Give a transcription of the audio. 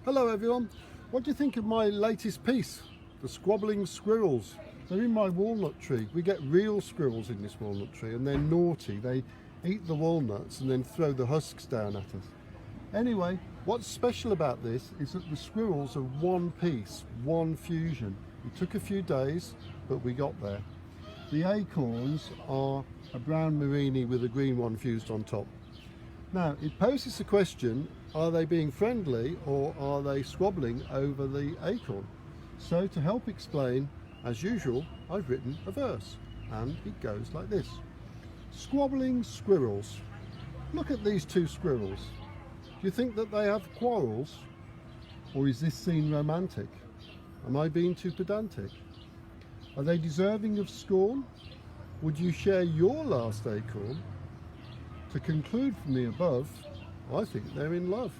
Hello everyone, what do you think of my latest piece, the Squabbling Squirrels? They're in my walnut tree. We get real squirrels in this walnut tree and they're naughty. They eat the walnuts and then throw the husks down at us. Anyway, what's special about this is that the squirrels are one piece, one fusion. It took a few days, but we got there. The acorns are a brown merini with a green one fused on top. Now, it poses the question, are they being friendly or are they squabbling over the acorn? So to help explain, as usual, I've written a verse, and it goes like this. Squabbling squirrels. Look at these two squirrels. Do you think that they have quarrels? Or is this scene romantic? Am I being too pedantic? Are they deserving of scorn? Would you share your last acorn? To conclude from the above, I think they're in love.